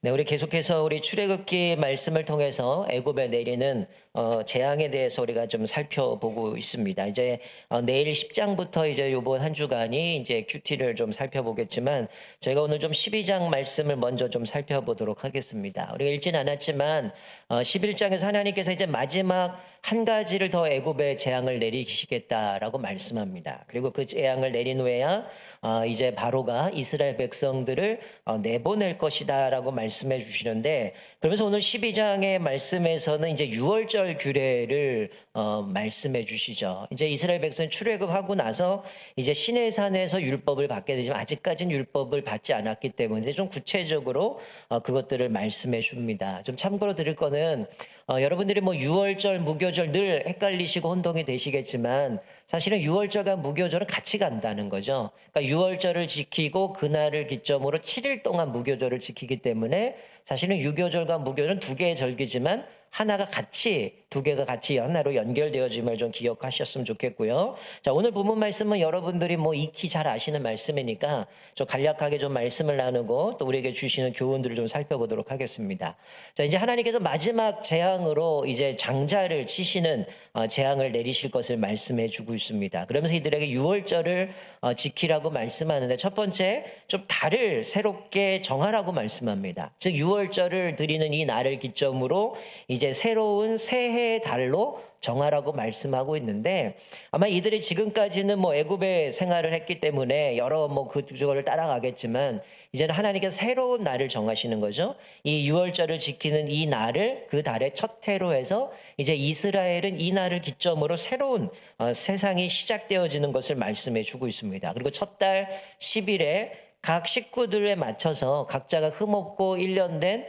네, 우리 계속해서 우리 출애굽기 말씀을 통해서 애굽에 내리는 재앙에 대해서 우리가 좀 살펴보고 있습니다. 이제 내일 10장부터 이제 요번 한 주간이 이제 큐티를 좀 살펴보겠지만 저희가 오늘 좀 12장 말씀을 먼저 좀 살펴보도록 하겠습니다. 우리가 읽진 않았지만 11장에서 하나님께서 이제 마지막 한 가지를 더 애굽에 재앙을 내리시겠다라고 말씀합니다. 그리고 그 재앙을 내린 후에야 이제 바로가 이스라엘 백성들을 내보낼 것이다라고 말씀해 주시는데, 그러면서 오늘 12장의 말씀에서는 이제 유월절 규례를 말씀해 주시죠. 이제 이스라엘 백성이 출애굽하고 나서 이제 시내산에서 율법을 받게 되지만 아직까지는 율법을 받지 않았기 때문에 좀 구체적으로 그것들을 말씀해 줍니다. 좀 참고로 드릴 거는 여러분들이 뭐 유월절, 무교절 늘 헷갈리시고 혼동이 되시겠지만 사실은 유월절과 무교절은 같이 간다는 거죠. 그러니까 유월절을 지키고 그날을 기점으로 7일 동안 무교절을 지키기 때문에 사실은 유교절과 무교절은 두 개의 절기지만 하나가 같이, 두 개가 같이 하나로 연결되어짐을 좀 기억하셨으면 좋겠고요. 자, 오늘 본문 말씀은 여러분들이 뭐 익히 잘 아시는 말씀이니까 좀 간략하게 좀 말씀을 나누고 또 우리에게 주시는 교훈들을 좀 살펴보도록 하겠습니다. 자, 이제 하나님께서 마지막 재앙으로 이제 장자를 치시는 재앙을 내리실 것을 말씀해 주고 있습니다. 그러면서 이들에게 유월절을 지키라고 말씀하는데 첫 번째 좀 달을 새롭게 정하라고 말씀합니다. 즉 유월절을 드리는 이 날을 기점으로 이제 새로운 새해 달로 정하라고 말씀하고 있는데 아마 이들이 지금까지는 뭐 애굽에 생활을 했기 때문에 여러 뭐 그거를 따라가겠지만 이제는 하나님께서 새로운 날을 정하시는 거죠. 이 유월절을 지키는 이 날을 그 달의 첫 해로 해서 이제 이스라엘은 이 날을 기점으로 새로운 세상이 시작되어지는 것을 말씀해 주고 있습니다. 그리고 첫 달 10일에 각 식구들에 맞춰서 각자가 흠없고 1년 된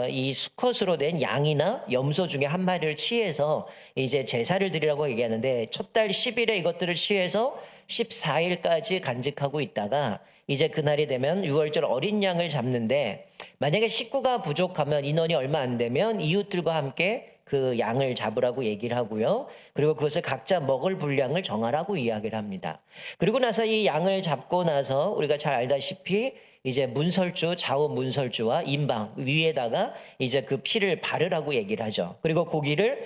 이 수컷으로 된 양이나 염소 중에 한 마리를 취해서 이제 제사를 드리라고 얘기하는데 첫 달 10일에 이것들을 취해서 14일까지 간직하고 있다가 이제 그날이 되면 6월절 어린 양을 잡는데 만약에 식구가 부족하면 인원이 얼마 안 되면 이웃들과 함께 그 양을 잡으라고 얘기를 하고요. 그리고 그것을 각자 먹을 분량을 정하라고 이야기를 합니다. 그리고 나서 이 양을 잡고 나서 우리가 잘 알다시피 이제 문설주, 좌우 문설주와 임방 위에다가 이제 그 피를 바르라고 얘기를 하죠. 그리고 고기를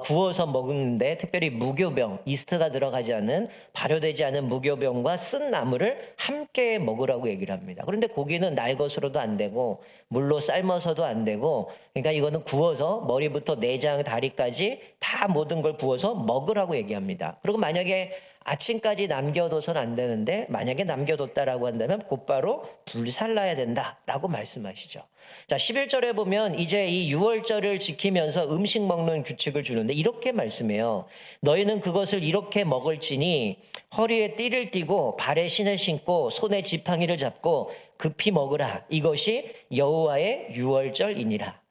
구워서 먹는데 특별히 무교병, 이스트가 들어가지 않은 발효되지 않은 무교병과 쓴 나물을 함께 먹으라고 얘기를 합니다. 그런데 고기는 날것으로도 안 되고 물로 삶아서도 안 되고 그러니까 이거는 구워서 머리부터 내장, 다리까지 다 모든 걸 구워서 먹으라고 얘기합니다. 그리고 만약에 아침까지 남겨둬서는 안 되는데 만약에 남겨뒀다라고 한다면 곧바로 불살라야 된다라고 말씀하시죠. 자, 11절에 보면 이제 이 유월절을 지키면서 음식 먹는 규칙을 주는데 이렇게 말씀해요. 너희는 그것을 이렇게 먹을지니 허리에 띠를 띠고 발에 신을 신고 손에 지팡이를 잡고 급히 먹으라. 이것이 여호와의 유월절이니라.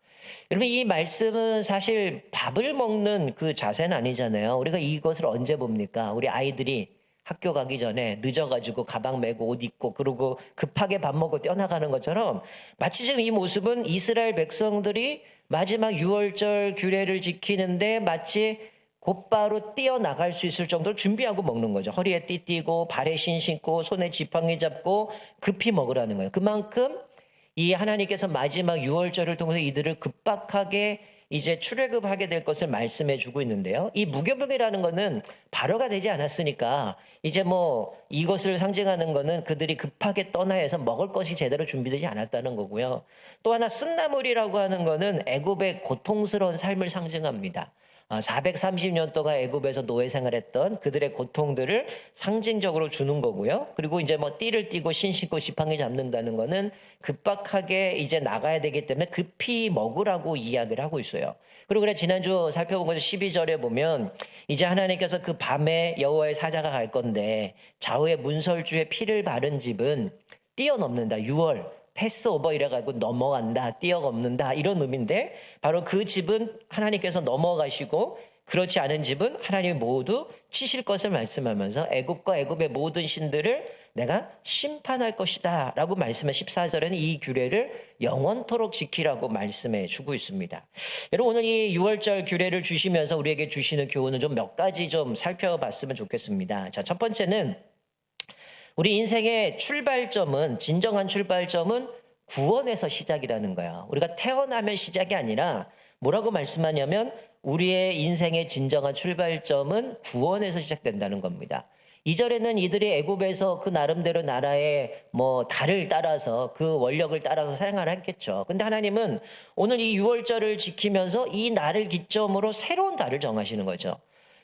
여러분 이 말씀은 사실 밥을 먹는 그 자세는 아니잖아요. 우리가 이것을 언제 봅니까? 우리 아이들이 학교 가기 전에 늦어가지고 가방 메고 옷 입고 그러고 급하게 밥 먹고 뛰어나가는 것처럼 마치 지금 이 모습은 이스라엘 백성들이 마지막 유월절 규례를 지키는데 마치 곧바로 뛰어나갈 수 있을 정도로 준비하고 먹는 거죠. 허리에 띠 띠고 발에 신 신고 손에 지팡이 잡고 급히 먹으라는 거예요. 그만큼 이 하나님께서 마지막 유월절을 통해서 이들을 급박하게 이제 출애굽하게 될 것을 말씀해 주고 있는데요. 이 무교병이라는 거는 발효가 되지 않았으니까 이제 뭐 이것을 상징하는 거는 그들이 급하게 떠나야 서 먹을 것이 제대로 준비되지 않았다는 거고요. 또 하나 쓴나물이라고 하는 거는 애굽의 고통스러운 삶을 상징합니다. 430년 동안 애굽에서 노예 생활했던 그들의 고통들을 상징적으로 주는 거고요. 그리고 이제 뭐 띠를 띠고 신 신고 지팡이 잡는다는 거는 급박하게 이제 나가야 되기 때문에 급히 먹으라고 이야기를 하고 있어요. 그리고 그래 지난주 살펴본 것이 12절에 보면 이제 하나님께서 그 밤에 여호와의 사자가 갈 건데 좌우에 문설주에 피를 바른 집은 뛰어넘는다. 6월 패스오버 이래가지고 넘어간다, 뛰어넘는다 이런 의미인데 바로 그 집은 하나님께서 넘어가시고 그렇지 않은 집은 하나님이 모두 치실 것을 말씀하면서 애굽과 애굽의 모든 신들을 내가 심판할 것이다 라고 말씀해 14절에는 이 규례를 영원토록 지키라고 말씀해 주고 있습니다. 여러분 오늘 이 6월절 규례를 주시면서 우리에게 주시는 교훈은 좀 몇 가지 좀 살펴봤으면 좋겠습니다. 자, 첫 번째는 우리 인생의 출발점은 진정한 출발점은 구원에서 시작이라는 거야. 우리가 태어나면 시작이 아니라 뭐라고 말씀하냐면 우리의 인생의 진정한 출발점은 구원에서 시작된다는 겁니다. 이전에는 이들이 애굽에서 그 나름대로 나라의 뭐 달을 따라서 그 원력을 따라서 생활을 했겠죠. 근데 하나님은 오늘 이 유월절을 지키면서 이 날을 기점으로 새로운 달을 정하시는 거죠.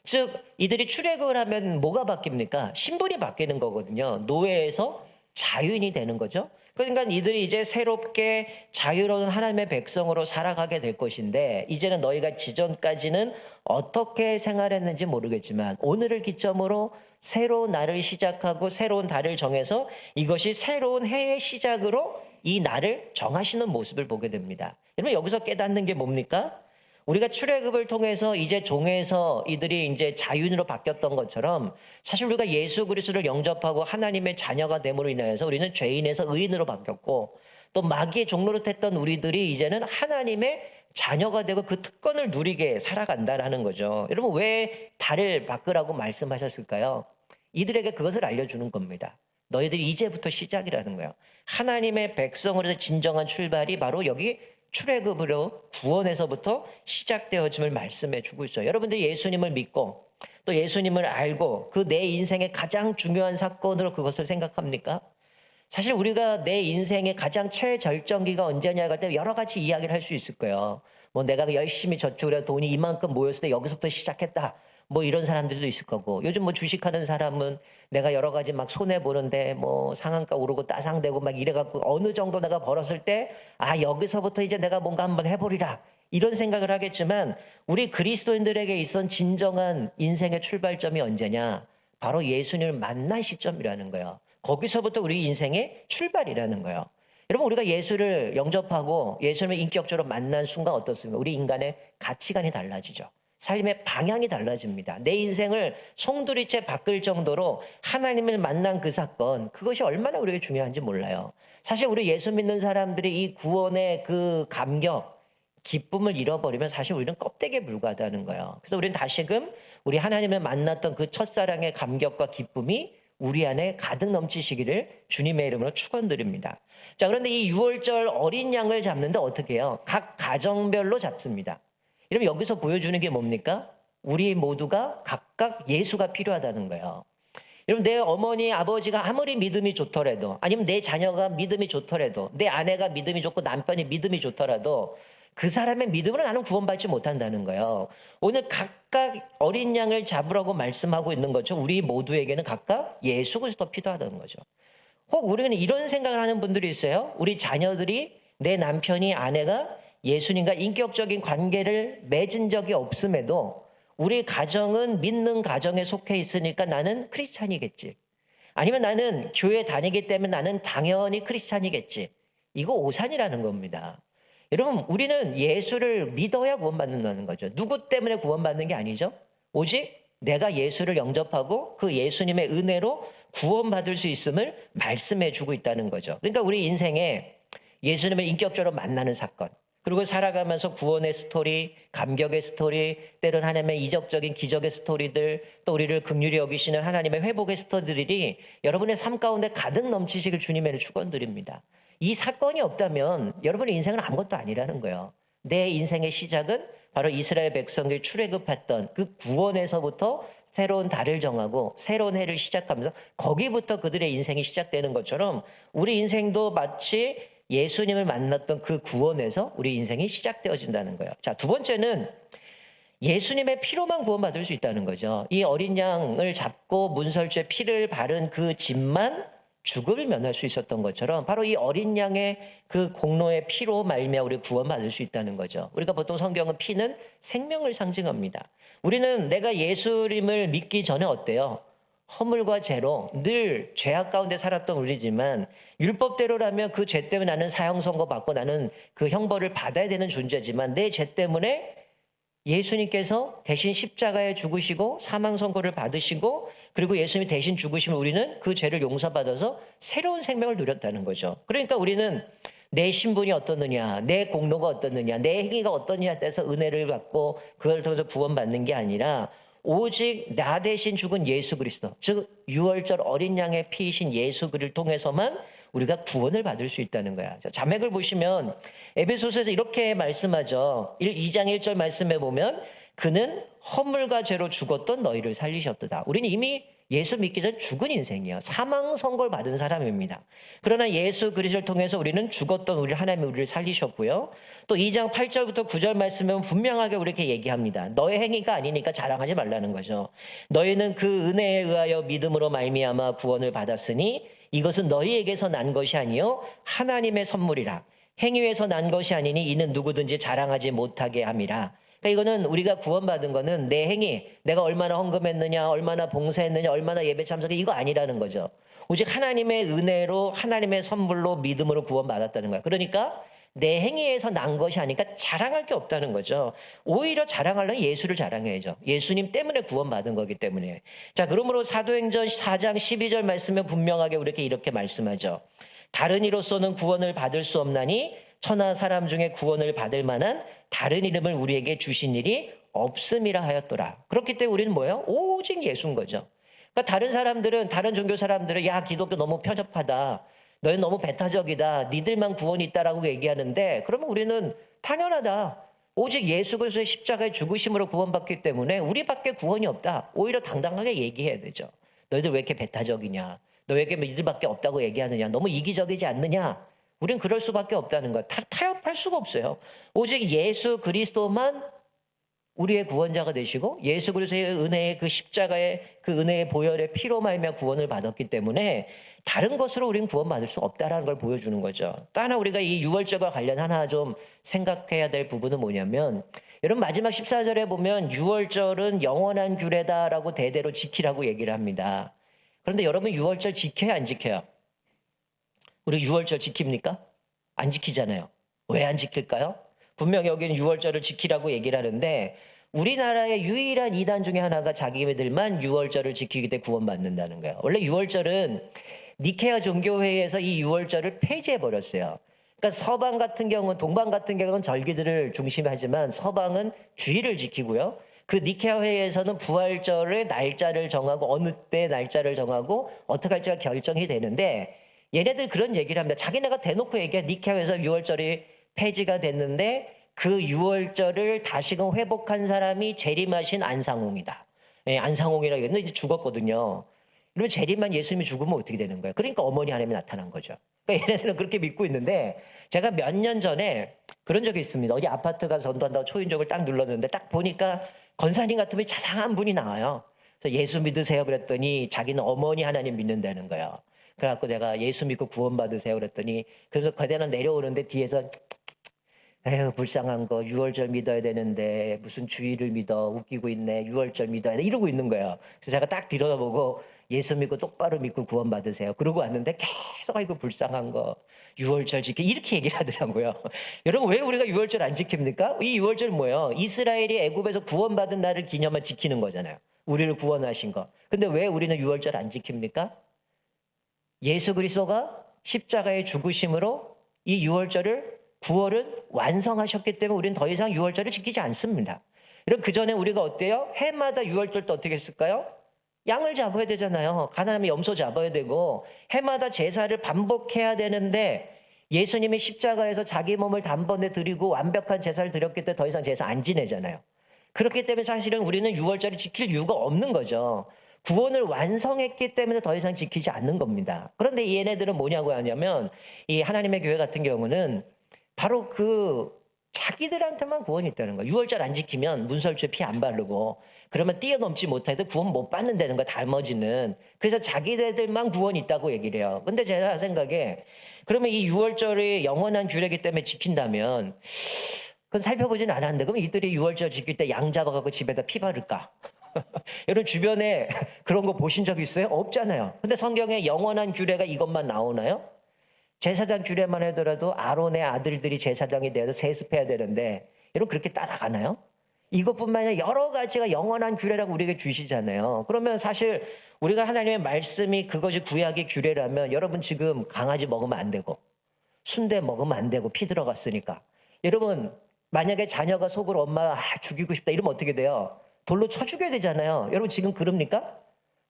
즉 이들이 출애굽을 하면 뭐가 바뀝니까? 신분이 바뀌는 거거든요. 노예에서 자유인이 되는 거죠. 그러니까 이들이 이제 새롭게 자유로운 하나님의 백성으로 살아가게 될 것인데, 이제는 너희가 지전까지는 어떻게 생활했는지 모르겠지만 오늘을 기점으로 새로운 날을 시작하고 새로운 달을 정해서 이것이 새로운 해의 시작으로 이 날을 정하시는 모습을 보게 됩니다. 여러분 여기서 깨닫는 게 뭡니까? 우리가 출애굽을 통해서 이제 종에서 이들이 이제 자유인으로 바뀌었던 것처럼 사실 우리가 예수 그리스도를 영접하고 하나님의 자녀가 됨으로 인하여서 우리는 죄인에서 의인으로 바뀌었고, 또 마귀의 종노릇했던 우리들이 이제는 하나님의 자녀가 되고 그 특권을 누리게 살아간다라는 거죠. 여러분 왜 달을 바꾸라고 말씀하셨을까요? 이들에게 그것을 알려주는 겁니다. 너희들이 이제부터 시작이라는 거예요. 하나님의 백성으로서 진정한 출발이 바로 여기 출애굽으로 구원에서부터 시작되어짐을 말씀해 주고 있어요. 여러분들이 예수님을 믿고 또 예수님을 알고 그 내 인생의 가장 중요한 사건으로 그것을 생각합니까? 사실 우리가 내 인생의 가장 최절정기가 언제냐 할 때 여러 가지 이야기를 할 수 있을 거예요. 뭐 내가 열심히 저축을 해서 돈이 이만큼 모였을 때 여기서부터 시작했다. 뭐 이런 사람들도 있을 거고, 요즘 뭐 주식하는 사람은 내가 여러 가지 막 손해 보는데 뭐 상한가 오르고 따상되고 막 이래갖고 어느 정도 내가 벌었을 때 여기서부터 이제 내가 뭔가 한번 해보리라 이런 생각을 하겠지만, 우리 그리스도인들에게 있던 진정한 인생의 출발점이 언제냐? 바로 예수님을 만난 시점이라는 거예요. 거기서부터 우리 인생의 출발이라는 거예요. 여러분 우리가 예수를 영접하고 예수님을 인격적으로 만난 순간 어떻습니까? 우리 인간의 가치관이 달라지죠. 삶의 방향이 달라집니다. 내 인생을 송두리째 바꿀 정도로 하나님을 만난 그 사건, 그것이 얼마나 우리에게 중요한지 몰라요. 사실 우리 예수 믿는 사람들이 이 구원의 그 감격, 기쁨을 잃어버리면 사실 우리는 껍데기에 불과하다는 거예요. 그래서 우리는 다시금 우리 하나님을 만났던 그 첫사랑의 감격과 기쁨이 우리 안에 가득 넘치시기를 주님의 이름으로 축원드립니다. 자, 그런데 이 유월절 어린 양을 잡는데 어떻게 해요? 각 가정별로 잡습니다. 여러분 여기서 보여주는 게 뭡니까? 우리 모두가 각각 예수가 필요하다는 거예요. 여러분 내 어머니 아버지가 아무리 믿음이 좋더라도, 아니면 내 자녀가 믿음이 좋더라도, 내 아내가 믿음이 좋고 남편이 믿음이 좋더라도 그 사람의 믿음으로 나는 구원받지 못한다는 거예요. 오늘 각각 어린 양을 잡으라고 말씀하고 있는 거죠. 우리 모두에게는 각각 예수 그리스도가 필요하다는 거죠. 혹 우리는 이런 생각을 하는 분들이 있어요. 우리 자녀들이, 내 남편이, 아내가 예수님과 인격적인 관계를 맺은 적이 없음에도 우리 가정은 믿는 가정에 속해 있으니까 나는 크리스찬이겠지. 아니면 나는 교회 다니기 때문에 나는 당연히 크리스찬이겠지. 이거 오산이라는 겁니다. 여러분 우리는 예수를 믿어야 구원받는다는 거죠. 누구 때문에 구원받는 게 아니죠. 오직 내가 예수를 영접하고 그 예수님의 은혜로 구원받을 수 있음을 말씀해 주고 있다는 거죠. 그러니까 우리 인생에 예수님을 인격적으로 만나는 사건, 그리고 살아가면서 구원의 스토리, 감격의 스토리, 때론 하나님의 이적적인 기적의 스토리들, 또 우리를 긍휼히 여기시는 하나님의 회복의 스토리들이 여러분의 삶 가운데 가득 넘치시길 주님의 축원드립니다. 이 사건이 없다면 여러분의 인생은 아무것도 아니라는 거예요. 내 인생의 시작은 바로 이스라엘 백성들이 출애굽했던 그 구원에서부터 새로운 달을 정하고 새로운 해를 시작하면서 거기부터 그들의 인생이 시작되는 것처럼 우리 인생도 마치 예수님을 만났던 그 구원에서 우리 인생이 시작되어진다는 거예요. 자, 두 번째는 예수님의 피로만 구원받을 수 있다는 거죠. 이 어린 양을 잡고 문설주에 피를 바른 그 집만 죽음을 면할 수 있었던 것처럼 바로 이 어린 양의 그 공로의 피로 말미암아 우리 구원받을 수 있다는 거죠. 우리가 보통 성경은 피는 생명을 상징합니다. 우리는 내가 예수님을 믿기 전에 어때요? 허물과 죄로 늘 죄악 가운데 살았던 우리지만 율법대로라면 그 죄 때문에 나는 사형 선고 받고 나는 그 형벌을 받아야 되는 존재지만 내 죄 때문에 예수님께서 대신 십자가에 죽으시고 사망 선고를 받으시고 그리고 예수님이 대신 죽으시면 우리는 그 죄를 용서받아서 새로운 생명을 누렸다는 거죠. 그러니까 우리는 내 신분이 어떻느냐, 내 공로가 어떻느냐, 내 행위가 어떠냐에 따라서 은혜를 받고 그걸 통해서 구원받는 게 아니라 오직 나 대신 죽은 예수 그리스도, 즉 유월절 어린 양의 피이신 예수 그리스도를 통해서만 우리가 구원을 받을 수 있다는 거야. 자맥을 보시면 에베소서에서 이렇게 말씀하죠. 2장 1절 말씀에 보면 그는 허물과 죄로 죽었던 너희를 살리셨도다. 우리는 이미 예수 믿기 전 죽은 인생이에요. 사망 선고를 받은 사람입니다. 그러나 예수 그리스도를 통해서 우리는 죽었던 하나님이 우리를 살리셨고요. 또 2장 8절부터 9절 말씀은 분명하게 우리에게 얘기합니다. 너의 행위가 아니니까 자랑하지 말라는 거죠. 너희는 그 은혜에 의하여 믿음으로 말미암아 구원을 받았으니 이것은 너희에게서 난 것이 아니요 하나님의 선물이라. 행위에서 난 것이 아니니 이는 누구든지 자랑하지 못하게 함이라. 그러니까 이거는 우리가 구원받은 거는 내 행위, 내가 얼마나 헌금했느냐, 얼마나 봉사했느냐, 얼마나 예배 참석해 이거 아니라는 거죠. 오직 하나님의 은혜로 하나님의 선물로 믿음으로 구원받았다는 거야. 그러니까 내 행위에서 난 것이 아니니까 자랑할 게 없다는 거죠. 오히려 자랑하려면 예수를 자랑해야죠. 예수님 때문에 구원받은 거기 때문에. 자, 그러므로 사도행전 4장 12절 말씀에 분명하게 우리에게 이렇게 말씀하죠. 다른 이로서는 구원을 받을 수 없나니 천하 사람 중에 구원을 받을 만한 다른 이름을 우리에게 주신 일이 없음이라 하였더라. 그렇기 때문에 우리는 뭐예요? 오직 예수인 거죠. 그러니까 다른 사람들은, 다른 종교 사람들은 야 기독교 너무 편협하다. 너희 너무 배타적이다. 니들만 구원이 있다라고 얘기하는데 그러면 우리는 당연하다. 오직 예수 그리스도의 십자가의 죽으심으로 구원받기 때문에 우리밖에 구원이 없다. 오히려 당당하게 얘기해야 되죠. 너희들 왜 이렇게 배타적이냐. 너 왜 이렇게 니들밖에 없다고 얘기하느냐. 너무 이기적이지 않느냐. 우린 그럴 수밖에 없다는 거야. 타협할 수가 없어요. 오직 예수 그리스도만 우리의 구원자가 되시고 예수 그리스도의 은혜의 그 십자가의 그 은혜의 보혈의 피로 말미암아 구원을 받았기 때문에 다른 것으로 우리는 구원받을 수 없다라는 걸 보여주는 거죠. 또 하나 우리가 이 유월절과 관련 하나 좀 생각해야 될 부분은 뭐냐면 여러분 마지막 14절에 보면 유월절은 영원한 규례다라고 대대로 지키라고 얘기를 합니다. 그런데 여러분 유월절 지켜요 안 지켜요? 우리 유월절 지킵니까? 안 지키잖아요. 왜 안 지킬까요? 분명히 여기는 유월절을 지키라고 얘기를 하는데 우리나라의 유일한 이단 중에 하나가 자기네들만 유월절을 지키기 때문에 구원받는다는 거예요. 원래 유월절은 니케아 종교회의에서 이 유월절을 폐지해버렸어요. 그러니까 서방 같은 경우는 동방 같은 경우는 절기들을 중심하지만 서방은 주일을 지키고요. 그 니케아 회의에서는 부활절의 날짜를 정하고 어느 때 날짜를 정하고 어떻게 할지가 결정이 되는데 얘네들 그런 얘기를 합니다. 자기네가 대놓고 얘기해. 니케아에서 유월절이 폐지가 됐는데 그 유월절을 다시금 회복한 사람이 재림하신 안상홍이다. 예, 안상홍이라고 했는데 이제 죽었거든요. 그러면 재림한 예수님이 죽으면 어떻게 되는 거예요? 그러니까 어머니 하나님이 나타난 거죠. 그러니까 얘네들은 그렇게 믿고 있는데 제가 몇 년 전에 그런 적이 있습니다. 어디 아파트 가서 전도한다고 초인종을 딱 눌렀는데 딱 보니까 권사님 같은 분이 자상한 분이 나와요. 그래서 예수 믿으세요 그랬더니 자기는 어머니 하나님 믿는다는 거예요. 그래갖고 내가 예수 믿고 구원받으세요 그랬더니 그래서 거대는 내려오는데 뒤에서 에휴 불쌍한 거 유월절 믿어야 되는데 무슨 주일을 믿어 웃기고 있네 유월절 믿어야 돼 이러고 있는 거예요. 그래서 제가 딱 뒤돌아보고 예수 믿고 똑바로 믿고 구원받으세요. 그러고 왔는데 계속 아이고 불쌍한 거 유월절 지키 이렇게 얘기를 하더라고요. 여러분 왜 우리가 유월절 안 지킵니까? 이 유월절 뭐예요? 이스라엘이 애굽에서 구원받은 날을 기념한 지키는 거잖아요. 우리를 구원하신 거. 근데 왜 우리는 유월절 안 지킵니까? 예수 그리스도가 십자가의 죽으심으로 이 유월절을 9월은 완성하셨기 때문에 우리는 더 이상 유월절을 지키지 않습니다. 그럼 그 전에 우리가 어때요? 해마다 유월절 때 어떻게 했을까요? 양을 잡아야 되잖아요. 가나안에 염소 잡아야 되고 해마다 제사를 반복해야 되는데 예수님이 십자가에서 자기 몸을 단번에 드리고 완벽한 제사를 드렸기 때문에 더 이상 제사 안 지내잖아요. 그렇기 때문에 사실은 우리는 유월절을 지킬 이유가 없는 거죠. 구원을 완성했기 때문에 더 이상 지키지 않는 겁니다. 그런데 얘네들은 뭐냐고 하냐면 이 하나님의 교회 같은 경우는 바로 그 자기들한테만 구원이 있다는 거예요. 유월절 안 지키면 문설주에 피 안 바르고 그러면 뛰어넘지 못해도 구원 못 받는다는 거야. 나머지는. 그래서 자기들만 구원이 있다고 얘기를 해요. 근데 제가 생각에 그러면 이 유월절이 영원한 규례이기 때문에 지킨다면 그건 살펴보진 않았는데 그럼 이들이 유월절 지킬 때 양 잡아갖고 집에다 피 바를까? 여러분 주변에 그런 거 보신 적 있어요? 없잖아요. 근데 성경에 영원한 규례가 이것만 나오나요? 제사장 규례만 하더라도 아론의 아들들이 제사장이 되어서 세습해야 되는데 여러분 그렇게 따라가나요? 이것뿐만 아니라 여러 가지가 영원한 규례라고 우리에게 주시잖아요. 그러면 사실 우리가 하나님의 말씀이 그것이 구약의 규례라면 여러분 지금 강아지 먹으면 안 되고 순대 먹으면 안 되고 피 들어갔으니까 여러분 만약에 자녀가 속으로 엄마 죽이고 싶다 이러면 어떻게 돼요? 돌로 쳐 죽여야 되잖아요. 여러분 지금 그럽니까?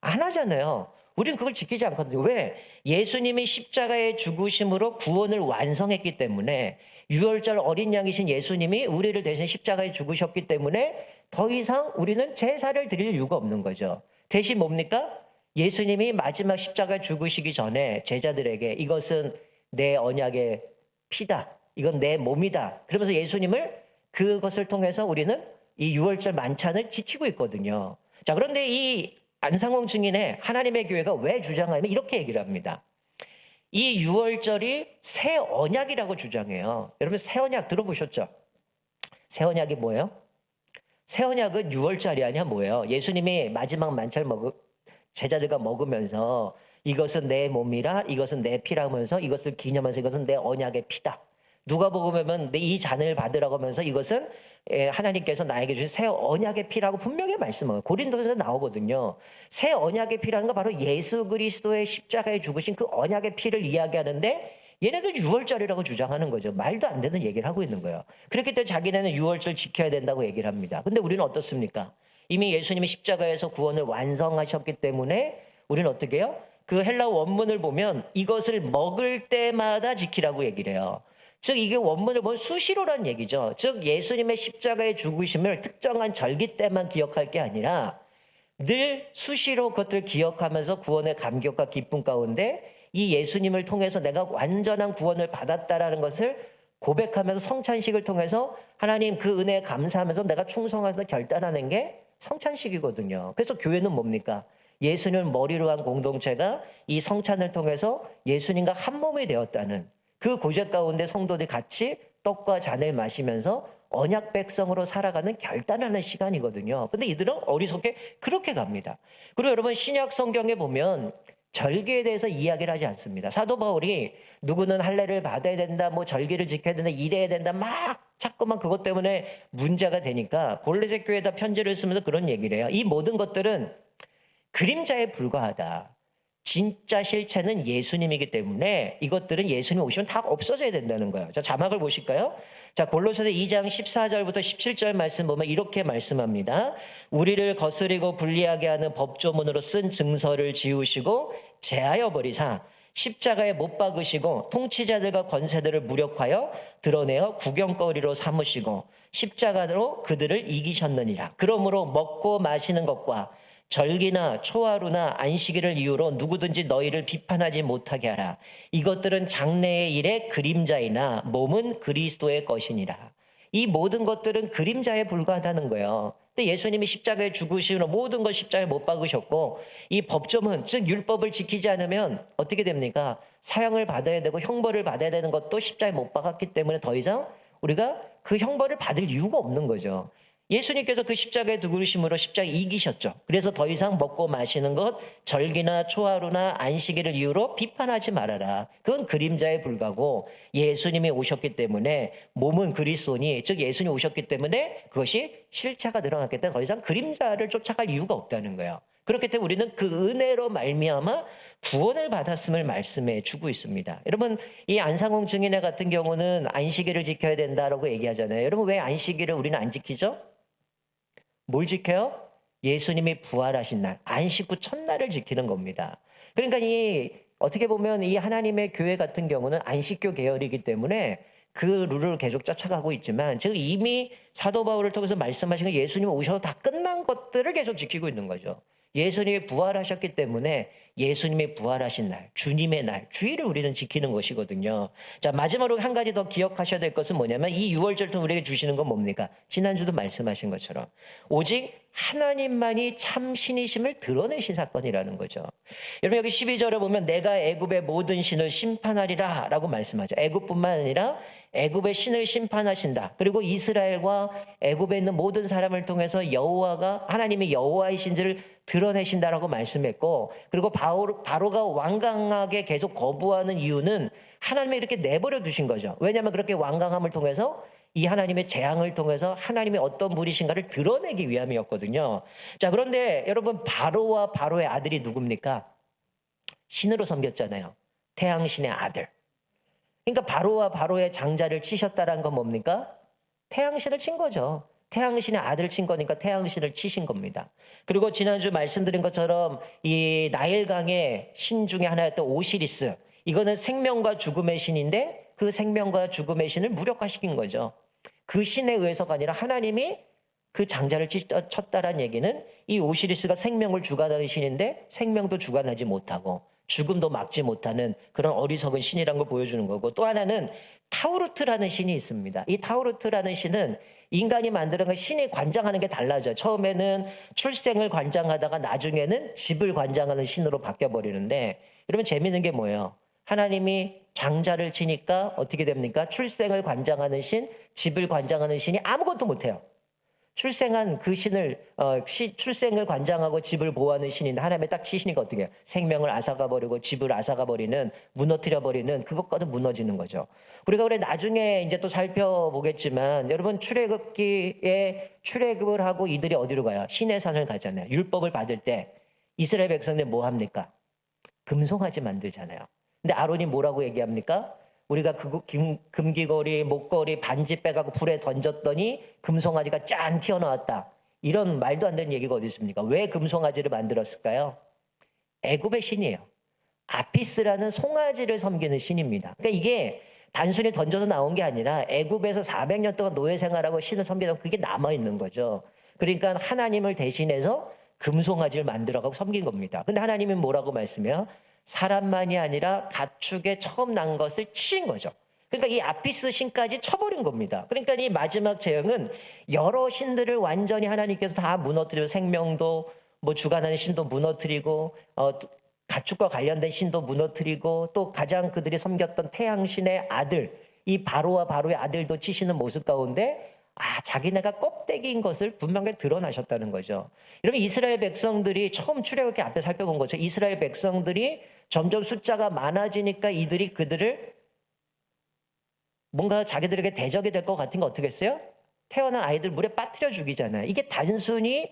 안 하잖아요. 우리는 그걸 지키지 않거든요. 왜? 예수님이 십자가의 죽으심으로 구원을 완성했기 때문에, 유월절 어린 양이신 예수님이 우리를 대신 십자가에 죽으셨기 때문에 더 이상 우리는 제사를 드릴 이유가 없는 거죠. 대신 뭡니까? 예수님이 마지막 십자가에 죽으시기 전에 제자들에게 이것은 내 언약의 피다, 이건 내 몸이다, 그러면서 예수님을, 그것을 통해서 우리는 이 유월절 만찬을 지키고 있거든요. 자, 그런데 이 안상홍 증인의 하나님의 교회가 왜 주장하냐면 이렇게 얘기를 합니다. 이 유월절이 새 언약이라고 주장해요. 여러분, 새 언약 들어보셨죠? 새 언약이 뭐예요? 새 언약은 유월절이 아니야 뭐예요? 예수님이 마지막 만찬을 제자들과 먹으면서 이것은 내 몸이라, 이것은 내 피라면서, 이것을 기념하면서 이것은 내 언약의 피다. 누가복음 보면 이 잔을 받으라고 하면서 이것은 하나님께서 나에게 주신 새 언약의 피라고 분명히 말씀해요. 고린도서에서 나오거든요. 새 언약의 피라는 거 바로 예수 그리스도의 십자가에 죽으신 그 언약의 피를 이야기하는데, 얘네들 유월절이라고 주장하는 거죠. 말도 안 되는 얘기를 하고 있는 거예요. 그렇기 때문에 자기네는 유월절 지켜야 된다고 얘기를 합니다. 근데 우리는 어떻습니까? 이미 예수님이 십자가에서 구원을 완성하셨기 때문에 우리는 어떻게 해요? 그 헬라어 원문을 보면 이것을 먹을 때마다 지키라고 얘기를 해요. 즉 이게 원문을 보면 수시로란 얘기죠. 즉 예수님의 십자가의 죽으심을 특정한 절기 때만 기억할 게 아니라 늘 수시로 그것을 기억하면서 구원의 감격과 기쁨 가운데 이 예수님을 통해서 내가 완전한 구원을 받았다라는 것을 고백하면서 성찬식을 통해서 하나님 그 은혜에 감사하면서 내가 충성해서 결단하는 게 성찬식이거든요. 그래서 교회는 뭡니까? 예수님을 머리로 한 공동체가 이 성찬을 통해서 예수님과 한 몸이 되었다는 그 고백 가운데 성도들이 같이 떡과 잔을 마시면서 언약 백성으로 살아가는 결단하는 시간이거든요. 근데 이들은 어리석게 그렇게 갑니다. 그리고 여러분, 신약 성경에 보면 절기에 대해서 이야기를 하지 않습니다. 사도 바울이 누구는 할례를 받아야 된다, 뭐 절기를 지켜야 된다, 이래야 된다, 막 자꾸만 그것 때문에 문제가 되니까 골로새 교회에다 편지를 쓰면서 그런 얘기를 해요. 이 모든 것들은 그림자에 불과하다. 진짜 실체는 예수님이기 때문에 이것들은 예수님 오시면 다 없어져야 된다는 거예요. 자, 자막을 보실까요? 자, 골로새서 2장 14절부터 17절 말씀 보면 이렇게 말씀합니다. 우리를 거스리고 불리하게 하는 법조문으로 쓴 증서를 지우시고 제하여 버리사 십자가에 못 박으시고 통치자들과 권세들을 무력하여 드러내어 구경거리로 삼으시고 십자가로 그들을 이기셨느니라. 그러므로 먹고 마시는 것과 절기나 초하루나 안식일을 이유로 누구든지 너희를 비판하지 못하게 하라. 이것들은 장래의 일의 그림자이나 몸은 그리스도의 것이니라. 이 모든 것들은 그림자에 불과하다는 거예요. 근데 예수님이 십자가에 죽으시고 모든 걸 십자가에 못 박으셨고, 이 법조문, 즉 율법을 지키지 않으면 어떻게 됩니까? 사형을 받아야 되고 형벌을 받아야 되는 것도 십자가에 못 박았기 때문에 더 이상 우리가 그 형벌을 받을 이유가 없는 거죠. 예수님께서 그 십자가에 죽으심으로 십자가에 이기셨죠. 그래서 더 이상 먹고 마시는 것, 절기나 초하루나 안식일을 이유로 비판하지 말아라. 그건 그림자에 불과고, 예수님이 오셨기 때문에 몸은 그리스도니, 즉 예수님이 오셨기 때문에 그것이 실체가 드러났기 때문에 더 이상 그림자를 쫓아갈 이유가 없다는 거예요. 그렇기 때문에 우리는 그 은혜로 말미암아 구원을 받았음을 말씀해 주고 있습니다. 여러분, 이 안상홍 증인회 같은 경우는 안식일을 지켜야 된다라고 얘기하잖아요. 여러분, 왜 안식일을 우리는 안 지키죠? 뭘 지켜요? 예수님이 부활하신 날, 안식 후 첫날을 지키는 겁니다. 그러니까 어떻게 보면 이 하나님의 교회 같은 경우는 안식교 계열이기 때문에 그 룰을 계속 쫓아가고 있지만, 즉 이미 사도 바울을 통해서 말씀하신 예수님 오셔서 다 끝난 것들을 계속 지키고 있는 거죠. 예수님이 부활하셨기 때문에 예수님이 부활하신 날, 주님의 날, 주일을 우리는 지키는 것이거든요. 자, 마지막으로 한 가지 더 기억하셔야 될 것은 뭐냐면 이 유월절도 우리에게 주시는 건 뭡니까? 지난주도 말씀하신 것처럼 오직 하나님만이 참 신이심을 드러내신 사건이라는 거죠. 여러분, 여기 12절에 보면 내가 애굽의 모든 신을 심판하리라 라고 말씀하죠. 애굽뿐만 아니라 애굽의 신을 심판하신다. 그리고 이스라엘과 애굽에 있는 모든 사람을 통해서 여호와가 하나님이 여호와이신지를 드러내신다라고 말씀했고, 그리고 바로가 완강하게 계속 거부하는 이유는 하나님이 이렇게 내버려 두신 거죠. 왜냐하면 그렇게 완강함을 통해서 이 하나님의 재앙을 통해서 하나님이 어떤 분이신가를 드러내기 위함이었거든요. 자, 그런데 여러분, 바로와 바로의 아들이 누굽니까? 신으로 섬겼잖아요. 태양신의 아들. 그러니까 바로와 바로의 장자를 치셨다라는 건 뭡니까? 태양신을 친 거죠. 태양신의 아들 친 거니까 태양신을 치신 겁니다. 그리고 지난주 말씀드린 것처럼 이 나일강의 신 중에 하나였던 오시리스, 이거는 생명과 죽음의 신인데 그 생명과 죽음의 신을 무력화시킨 거죠. 그 신에 의해서가 아니라 하나님이 그 장자를 쳤다라는 얘기는 이 오시리스가 생명을 주관하는 신인데 생명도 주관하지 못하고 죽음도 막지 못하는 그런 어리석은 신이라는 걸 보여주는 거고, 또 하나는 타우르트라는 신이 있습니다. 이 타우르트라는 신은 인간이 만드는 신이 관장하는 게 달라져요. 처음에는 출생을 관장하다가 나중에는 집을 관장하는 신으로 바뀌어버리는데, 여러분 재미있는 게 뭐예요? 하나님이 장자를 치니까 어떻게 됩니까? 출생을 관장하는 신, 집을 관장하는 신이 아무것도 못해요. 출생한 그 신을 출생을 관장하고 집을 보호하는 신인데 하나님의 딱 치시니까 어떻게 해요? 생명을 앗아가 버리고 집을 앗아가 버리는, 무너뜨려 버리는, 그것과도 무너지는 거죠. 우리가 그래 나중에 이제 또 살펴보겠지만, 여러분 출애굽기에 출애굽을 하고 이들이 어디로 가요? 신의 산을 가잖아요. 율법을 받을 때 이스라엘 백성들 뭐 합니까? 금송아지 만들잖아요. 근데 아론이 뭐라고 얘기합니까? 우리가 그 금귀걸이, 목걸이, 반지 빼가고 불에 던졌더니 금송아지가 짠 튀어나왔다. 이런 말도 안 되는 얘기가 어디 있습니까? 왜 금송아지를 만들었을까요? 애굽의 신이에요. 아피스라는 송아지를 섬기는 신입니다. 그러니까 이게 단순히 던져서 나온 게 아니라 애굽에서 400년 동안 노예 생활하고 신을 섬기다 그게 남아있는 거죠. 그러니까 하나님을 대신해서 금송아지를 만들어가고 섬긴 겁니다. 근데 하나님이 뭐라고 말씀해요? 사람만이 아니라 가축에 처음 난 것을 치신 거죠. 그러니까 이 아피스 신까지 쳐버린 겁니다. 그러니까 이 마지막 재앙은 여러 신들을 완전히 하나님께서 다 무너뜨리고, 생명도 뭐 주관하는 신도 무너뜨리고, 가축과 관련된 신도 무너뜨리고, 또 가장 그들이 섬겼던 태양신의 아들, 이 바로와 바로의 아들도 치시는 모습 가운데 자기네가 껍데기인 것을 분명히 드러나셨다는 거죠. 여러분 이스라엘 백성들이 처음 출애굽기 앞에 살펴본 거죠. 이스라엘 백성들이 점점 숫자가 많아지니까 이들이 그들을 뭔가 자기들에게 대적이 될 것 같은 거 어떻게 했어요? 태어난 아이들 물에 빠뜨려 죽이잖아요. 이게 단순히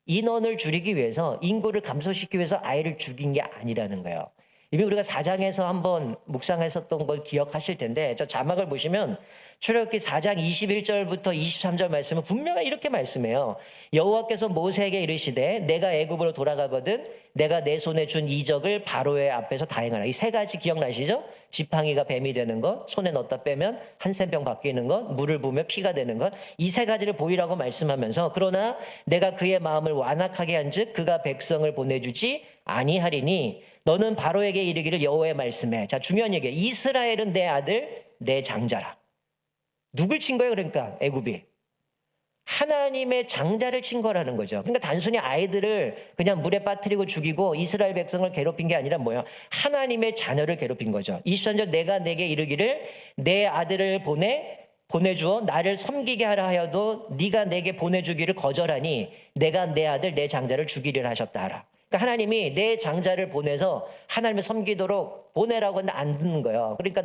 인원을 줄이기 위해서, 인구를 감소시키기 위해서 아이를 죽인 게 아니라는 거예요. 이미 우리가 4장에서 한번 묵상했었던 걸 기억하실 텐데, 저 자막을 보시면 출애굽기 4장 21절부터 23절 말씀은 분명히 이렇게 말씀해요. 여호와께서 모세에게 이르시되 내가 애굽으로 돌아가거든 내가 내 손에 준 이적을 바로의 앞에서 다행하라. 이 세 가지 기억나시죠? 지팡이가 뱀이 되는 것, 손에 넣었다 빼면 한센병 바뀌는 것, 물을 부으면 피가 되는 것, 이 세 가지를 보이라고 말씀하면서, 그러나 내가 그의 마음을 완악하게 한즉 그가 백성을 보내주지 아니하리니 너는 바로에게 이르기를 여호와의 말씀에, 자 중요한 얘기예요. 이스라엘은 내 아들 내 장자라. 누굴 친 거예요? 그러니까 애굽이 하나님의 장자를 친 거라는 거죠. 그러니까 단순히 아이들을 그냥 물에 빠뜨리고 죽이고 이스라엘 백성을 괴롭힌 게 아니라 뭐예요? 하나님의 자녀를 괴롭힌 거죠. 23절 내가 내게 이르기를 내 아들을 보내주어 나를 섬기게 하라 하여도 네가 내게 보내주기를 거절하니 내가 내 아들 내 장자를 죽이리라 하셨다 하라. 그러니까 하나님이 내 장자를 보내서 하나님을 섬기도록 보내라고 하는데 안 듣는 거예요. 그러니까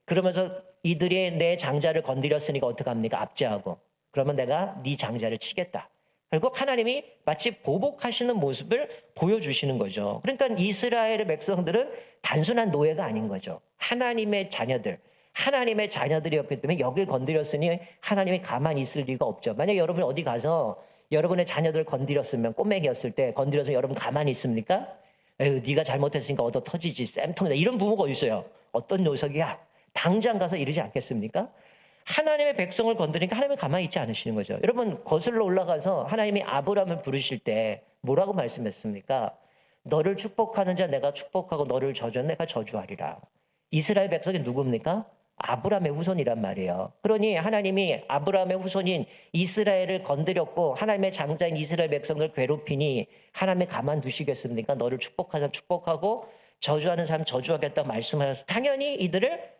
그러면서 이들이 내 장자를 건드렸으니까 어떡합니까? 압제하고. 그러면 내가 네 장자를 치겠다. 결국 하나님이 마치 보복하시는 모습을 보여주시는 거죠. 그러니까 이스라엘의 백성들은 단순한 노예가 아닌 거죠. 하나님의 자녀들, 하나님의 자녀들이었기 때문에 여길 건드렸으니 하나님이 가만히 있을 리가 없죠. 만약 여러분이 어디 가서 여러분의 자녀들을 건드렸으면, 꼬맹이였을 때 건드려서 여러분 가만히 있습니까? 에휴, 네가 잘못했으니까 얻어 터지지, 쌤통이다. 이런 부모가 어디 있어요? 어떤 녀석이야? 당장 가서 이러지 않겠습니까? 하나님의 백성을 건드리니까 하나님은 가만히 있지 않으시는 거죠. 여러분 거슬러 올라가서 하나님이 아브라함을 부르실 때 뭐라고 말씀했습니까? 너를 축복하는 자 내가 축복하고 너를 저주하는 내가 저주하리라. 이스라엘 백성이 누굽니까? 아브라함의 후손이란 말이에요. 그러니 하나님이 아브라함의 후손인 이스라엘을 건드렸고 하나님의 장자인 이스라엘 백성을 괴롭히니 하나님이 가만두시겠습니까? 너를 축복하는 사람 축복하고 저주하는 사람 저주하겠다고 말씀하셔서 당연히 이들을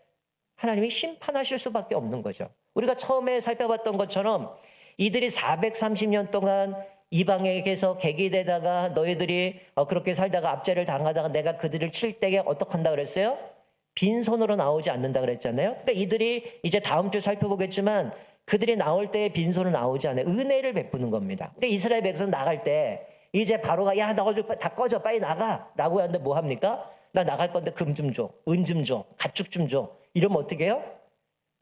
하나님이 심판하실 수밖에 없는 거죠. 우리가 처음에 살펴봤던 것처럼 이들이 430년 동안 이방에게서 객이되다가 너희들이 그렇게 살다가 압제를 당하다가 내가 그들을 칠 때에 어떻게 한다 그랬어요? 빈손으로 나오지 않는다 그랬잖아요. 그러니까 이들이 이제 다음 주에 살펴보겠지만 그들이 나올 때에 빈손으로 나오지 않아요. 은혜를 베푸는 겁니다. 근데 이스라엘 백성 나갈 때 이제 바로가 야 너희들 다 꺼져 빨리 나가 라고 하는데 뭐 합니까? 나 나갈 건데 금 좀 줘, 은 좀 줘, 가축 좀 줘. 이러면 어떻게 해요?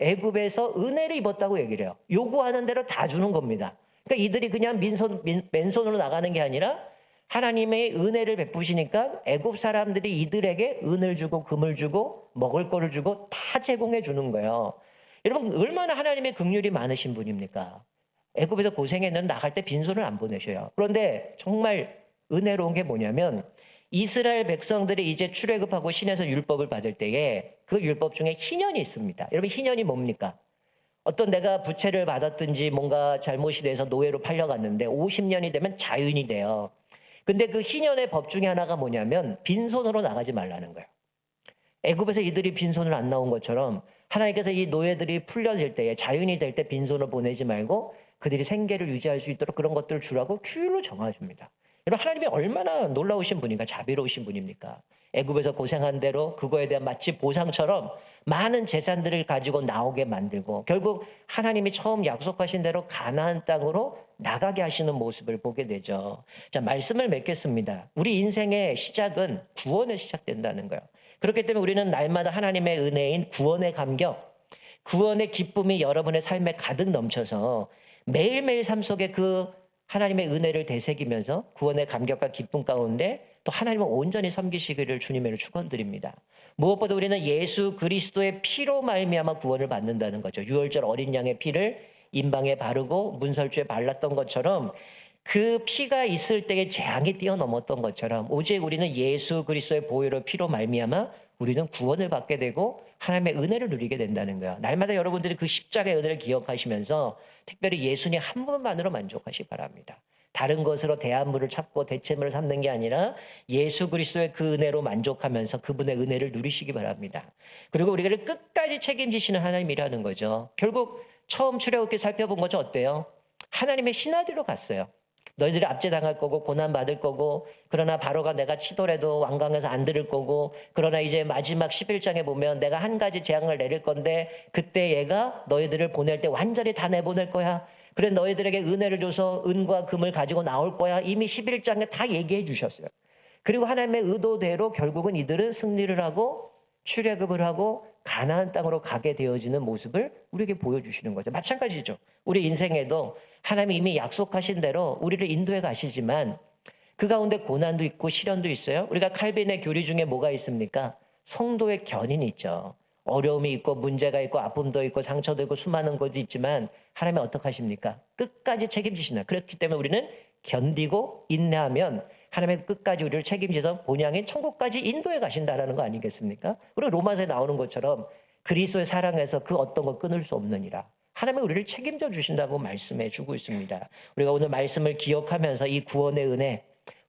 애굽에서 은혜를 입었다고 얘기를 해요. 요구하는 대로 다 주는 겁니다. 그러니까 이들이 그냥 맨손으로 나가는 게 아니라 하나님의 은혜를 베푸시니까 애굽 사람들이 이들에게 은을 주고 금을 주고 먹을 거를 주고 다 제공해 주는 거예요. 여러분 얼마나 하나님의 긍휼이 많으신 분입니까? 애굽에서 고생했는데 나갈 때 빈손을 안 보내셔요. 그런데 정말 은혜로운 게 뭐냐면 이스라엘 백성들이 이제 출애굽하고 신에서 율법을 받을 때에 그 율법 중에 희년이 있습니다. 여러분 희년이 뭡니까? 어떤 내가 부채를 받았든지 뭔가 잘못이 돼서 노예로 팔려갔는데 50년이 되면 자유인이 돼요. 근데 그 희년의 법 중에 하나가 뭐냐면 빈손으로 나가지 말라는 거예요. 애굽에서 이들이 빈손으로 안 나온 것처럼 하나님께서 이 노예들이 풀려질 때에 자유인이 될 때 빈손으로 보내지 말고 그들이 생계를 유지할 수 있도록 그런 것들을 주라고 규율로 정해줍니다. 여러분 하나님이 얼마나 놀라우신 분인가, 자비로우신 분입니까? 애굽에서 고생한 대로 그거에 대한 마치 보상처럼 많은 재산들을 가지고 나오게 만들고 결국 하나님이 처음 약속하신 대로 가나안 땅으로 나가게 하시는 모습을 보게 되죠. 자, 말씀을 맺겠습니다. 우리 인생의 시작은 구원에 시작된다는 거예요. 그렇기 때문에 우리는 날마다 하나님의 은혜인 구원의 감격, 구원의 기쁨이 여러분의 삶에 가득 넘쳐서 매일매일 삶 속에 그 하나님의 은혜를 되새기면서 구원의 감격과 기쁨 가운데 또 하나님을 온전히 섬기시기를 주님의 축원드립니다. 무엇보다 우리는 예수 그리스도의 피로 말미암아 구원을 받는다는 거죠. 유월절 어린 양의 피를 임방에 바르고 문설주에 발랐던 것처럼 그 피가 있을 때의 재앙이 뛰어넘었던 것처럼 오직 우리는 예수 그리스도의 보혈의 피로 말미암아 우리는 구원을 받게 되고 하나님의 은혜를 누리게 된다는 거예요. 날마다 여러분들이 그 십자가의 은혜를 기억하시면서 특별히 예수님 한 분만으로 만족하시기 바랍니다. 다른 것으로 대안물을 찾고 대체물을 삼는 게 아니라 예수 그리스도의 그 은혜로 만족하면서 그분의 은혜를 누리시기 바랍니다. 그리고 우리를 끝까지 책임지시는 하나님이라는 거죠. 결국 처음 출애굽기 살펴본 거죠. 어때요? 하나님의 신하들로 갔어요. 너희들이 압제당할 거고 고난받을 거고 그러나 바로가 내가 치더라도 완강해서 안 들을 거고 그러나 이제 마지막 11장에 보면 내가 한 가지 재앙을 내릴 건데 그때 얘가 너희들을 보낼 때 완전히 다 내보낼 거야. 그래 너희들에게 은혜를 줘서 은과 금을 가지고 나올 거야. 이미 11장에 다 얘기해 주셨어요. 그리고 하나님의 의도대로 결국은 이들은 승리를 하고 출애굽을 하고 가나안 땅으로 가게 되어지는 모습을 우리에게 보여주시는 거죠. 마찬가지죠. 우리 인생에도 하나님이 이미 약속하신 대로 우리를 인도해 가시지만 그 가운데 고난도 있고 시련도 있어요. 우리가 칼빈의 교리 중에 뭐가 있습니까? 성도의 견인이 있죠. 어려움이 있고 문제가 있고 아픔도 있고 상처도 있고 수많은 것이 있지만 하나님은 어떻게 하십니까? 끝까지 책임지신다. 그렇기 때문에 우리는 견디고 인내하면 하나님의 끝까지 우리를 책임져서 본향인 천국까지 인도해 가신다라는 거 아니겠습니까? 우리 로마서에 나오는 것처럼 그리스도의 사랑에서 그 어떤 거 끊을 수 없느니라. 하나님이 우리를 책임져 주신다고 말씀해 주고 있습니다. 우리가 오늘 말씀을 기억하면서 이 구원의 은혜,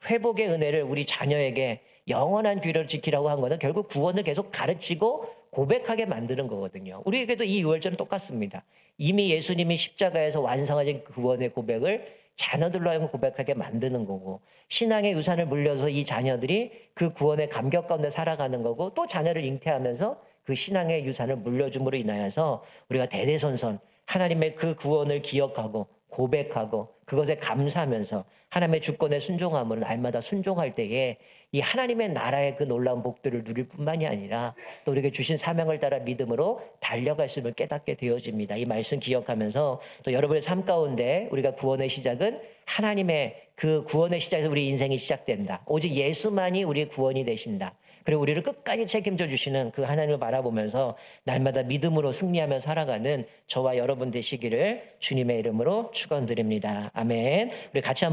회복의 은혜를 우리 자녀에게 영원한 귀를 지키라고 한 것은 결국 구원을 계속 가르치고 고백하게 만드는 거거든요. 우리에게도 이 유월절은 똑같습니다. 이미 예수님이 십자가에서 완성하신 구원의 고백을 자녀들로 하여금 고백하게 만드는 거고 신앙의 유산을 물려서 이 자녀들이 그 구원의 감격 가운데 살아가는 거고 또 자녀를 잉태하면서 그 신앙의 유산을 물려줌으로 인하여서 우리가 대대손손 하나님의 그 구원을 기억하고 고백하고 그것에 감사하면서 하나님의 주권에 순종함으로 날마다 순종할 때에 이 하나님의 나라의 그 놀라운 복들을 누릴 뿐만이 아니라 또 우리에게 주신 사명을 따라 믿음으로 달려갈 수 있음을 깨닫게 되어집니다. 이 말씀 기억하면서 또 여러분의 삶 가운데 우리가 구원의 시작은 하나님의 그 구원의 시작에서 우리 인생이 시작된다. 오직 예수만이 우리의 구원이 되신다. 그리고 우리를 끝까지 책임져 주시는 그 하나님을 바라보면서 날마다 믿음으로 승리하며 살아가는 저와 여러분 되시기를 주님의 이름으로 축원드립니다. 아멘. 우리 같이 한번